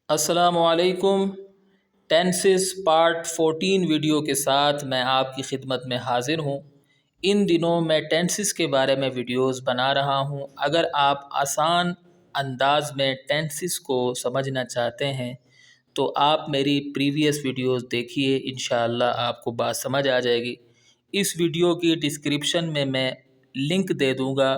अस्सलामुअलैकुम। Tenses part 14 video के साथ मैं आपकी खिदमत में हाज़िर हूँ। इन दिनों मैं टेंसेस के बारे में वीडियोस बना रहा हूँ। अगर आप आसान अंदाज में टेंसेस को समझना चाहते हैं तो आप मेरी प्रीवियस वीडियोस देखिए, इंशाअल्लाह आपको बात समझ आ जाएगी। इस वीडियो की डिस्क्रिप्शन में मैं लिंक दे दूँगा।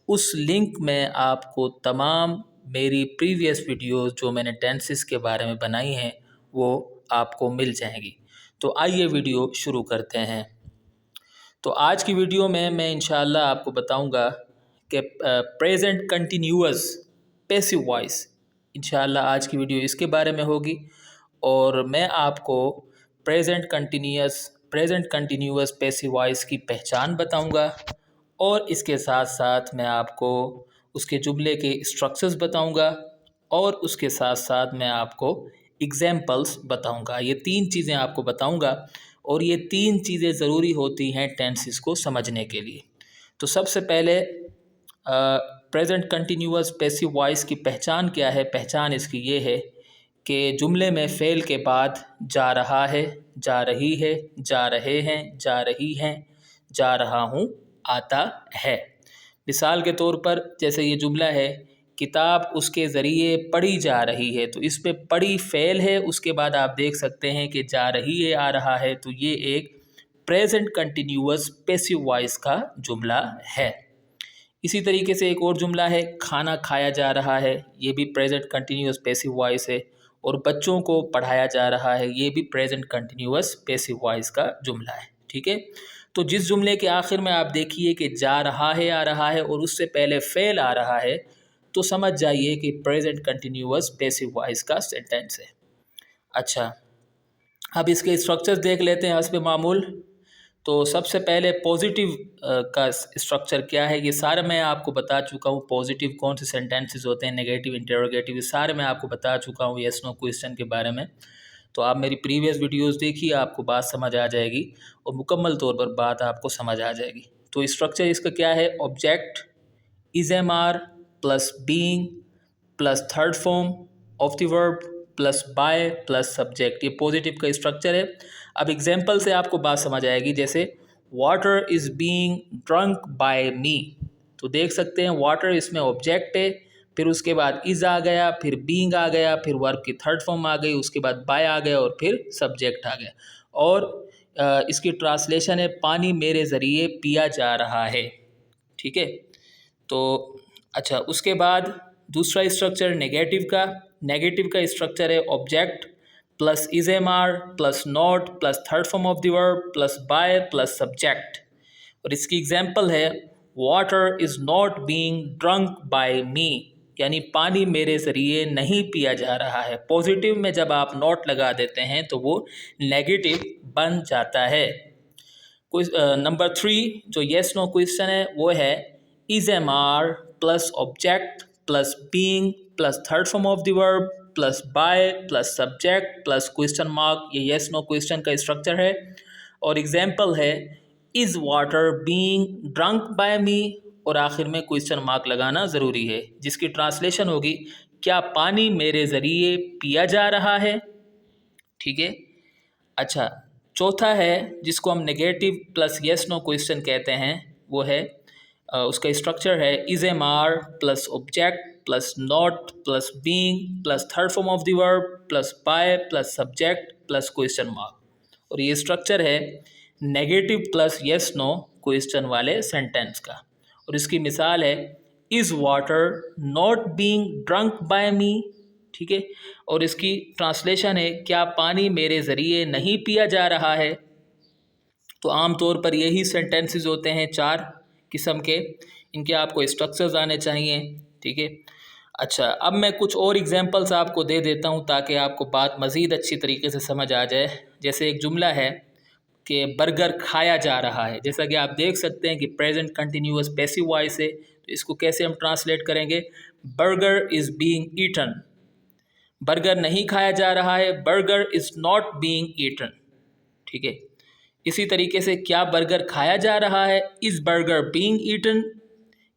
उस लिंक में आपको तमाम मेरी प्रीवियस वीडियोस जो मैंने टेंसेस के बारे में बनाई हैं वो आपको मिल जाएंगी। तो आइए वीडियो शुरू करते हैं। तो आज की वीडियो में मैं इंशाअल्लाह आपको बताऊंगा कि प्रेजेंट कंटिन्यूअस पैसिव वॉइस, इंशाअल्लाह आज की वीडियो इसके बारे में होगी। और मैं आपको प्रेजेंट कंटिन्यूअस पैसिव वॉइस की पहचान बताऊंगा और इसके साथ साथ मैं आपको उसके जुमले के स्ट्रक्चर्स बताऊंगा और उसके साथ साथ मैं आपको एग्जाम्पल्स बताऊंगा। ये तीन चीज़ें आपको बताऊंगा और ये तीन चीज़ें ज़रूरी होती हैं टेंसेस को समझने के लिए। तो सबसे पहले प्रेजेंट कंटिन्यूअस पैसिव वॉइस की पहचान क्या है। पहचान इसकी ये है कि जुमले में फ़ेल के बाद जा रहा है, जा रही है, जा रहे हैं, जा रही हैं, जा रहा हूँ आता है। मिसाल के तौर पर जैसे ये जुमला है, किताब उसके ज़रिए पढ़ी जा रही है, तो इस पे पढ़ी फ़ेल है, उसके बाद आप देख सकते हैं कि जा रही है आ रहा है, तो ये एक प्रेजेंट कंटिन्यूअस पैसिव वॉइस का जुमला है। इसी तरीके से एक और जुमला है, खाना खाया जा रहा है, ये भी प्रेजेंट कंटिन्यूअस पैसिव वॉइस है। और बच्चों को पढ़ाया जा रहा है, ये भी प्रेजेंट कंटिन्यूअस पैसिव वॉइस का जुमला है। ठीक है, तो जिस जुमले के आखिर में आप देखिए कि जा रहा है आ रहा है और उससे पहले फ़ेल आ रहा है, तो समझ जाइए कि प्रेजेंट कंटिन्यूअस पैसिव वॉइस का सेंटेंस है। अच्छा, अब इसके स्ट्रक्चर्स देख लेते हैं हस्ब मामूल। तो सबसे पहले पॉजिटिव का स्ट्रक्चर क्या है, ये सारे मैं आपको बता चुका हूँ। पॉजिटिव कौन से सेंटेंसेस होते हैं, नेगेटिव, इंटरोगेटिव, ये सारे मैं आपको बता चुका हूँ येस नो क्वेश्चन के बारे में। तो आप मेरी प्रीवियस वीडियोस देखिए, आपको बात समझ आ जाएगी और मुकम्मल तौर पर बात आपको समझ आ जाएगी। तो स्ट्रक्चर इसका क्या है, object is am are plus being plus third form of the verb plus by plus subject, ये पॉजिटिव का स्ट्रक्चर है। अब एग्जाम्पल से आपको बात समझ आएगी। जैसे water is being drunk by me, तो देख सकते हैं वाटर इसमें ऑब्जेक्ट है, फिर उसके बाद इज़ आ गया, फिर बीइंग आ गया, फिर वर्ब की थर्ड फॉर्म आ गई, उसके बाद बाय आ गया और फिर सब्जेक्ट आ गया। और इसकी ट्रांसलेशन है पानी मेरे ज़रिए पिया जा रहा है। ठीक है, तो अच्छा, उसके बाद दूसरा स्ट्रक्चर नेगेटिव का स्ट्रक्चर है object plus is am are plus not plus third form of the verb plus by plus subject. और इसकी एग्जांपल है water is not being drunk by me, यानी पानी मेरे ज़रिए नहीं पिया जा रहा है। पॉजिटिव में जब आप नॉट लगा देते हैं तो वो नेगेटिव बन जाता है। नंबर 3 जो येस नो क्वेश्चन है वो है is am are plus object plus being plus third form of the verb plus by plus subject plus question mark, ये येस नो क्वेश्चन का स्ट्रक्चर है। और एग्जाम्पल है is water being drunk by me, और आखिर में question mark लगाना ज़रूरी है, जिसकी ट्रांसलेशन होगी क्या पानी मेरे ज़रिए पिया जा रहा है। ठीक है, अच्छा, चौथा है जिसको हम negative plus yes no question कहते हैं, वो है उसका स्ट्रक्चर है is am are plus object plus not plus being plus third form of the verb plus by plus subject plus question mark. और ये स्ट्रक्चर है negative plus yes no question वाले सेंटेंस का। और इसकी मिसाल है is water not being drunk by me. ठीक है, और इसकी ट्रांसलेशन है क्या पानी मेरे ज़रिए नहीं पिया जा रहा है। तो आम तौर पर यही सेंटेंसेस होते हैं 4 किस्म के, इनके आपको स्ट्रक्चर्स आने चाहिए। ठीक है, अच्छा, अब मैं कुछ और एग्जांपल्स आपको दे देता हूँ ताकि आपको बात मज़ीद अच्छी तरीके से समझ आ जाए। जैसे एक जुमला है कि बर्गर खाया जा रहा है, जैसा कि आप देख सकते हैं कि प्रेजेंट कंटिन्यूअस पैसिव वॉइस है, तो इसको कैसे हम ट्रांसलेट करेंगे, burger is being eaten. Burger नहीं खाया जा रहा है, burger is not being eaten. ठीक है, इसी तरीके से क्या बर्गर खाया जा रहा है, इज़ बर्गर बीइंग ईटन।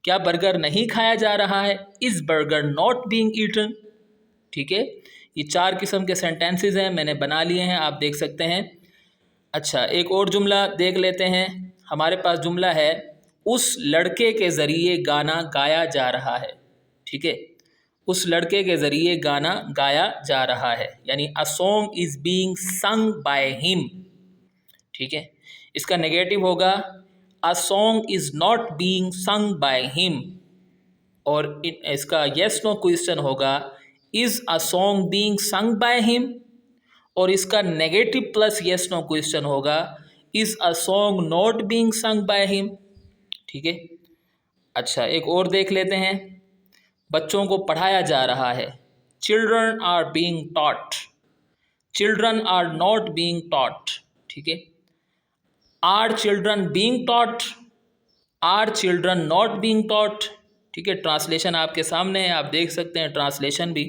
क्या बर्गर नहीं खाया जा रहा है, is burger not being eaten. ठीक है, ये 4 किस्म के सेंटेंसेस हैं, मैंने बना लिए हैं, आप देख सकते हैं। अच्छा, एक और जुमला देख लेते हैं। हमारे पास जुमला है, उस लड़के के ज़रिए गाना गाया जा रहा है। ठीक है, उस लड़के के ज़रिए गाना गाया जा रहा है, यानी a song is being sung by him. ठीक है, इसका नेगेटिव होगा a song is not being sung by him, और इसका येस नो क्वेश्चन होगा is a song being sung by him, और इसका negative plus yes no question होगा is a song not being sung by him. ठीक है, अच्छा एक और देख लेते हैं, बच्चों को पढ़ाया जा रहा है, children are being taught, children are not being taught. ठीक है, are children being taught, are children not being taught. ठीक है, ट्रांसलेशन आपके सामने है, आप देख सकते हैं ट्रांसलेशन भी।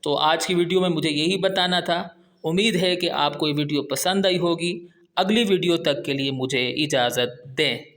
तो आज की वीडियो में मुझे यही बताना था। उम्मीद है कि आपको ये वीडियो पसंद आई होगी। अगली वीडियो तक के लिए मुझे इजाज़त दें।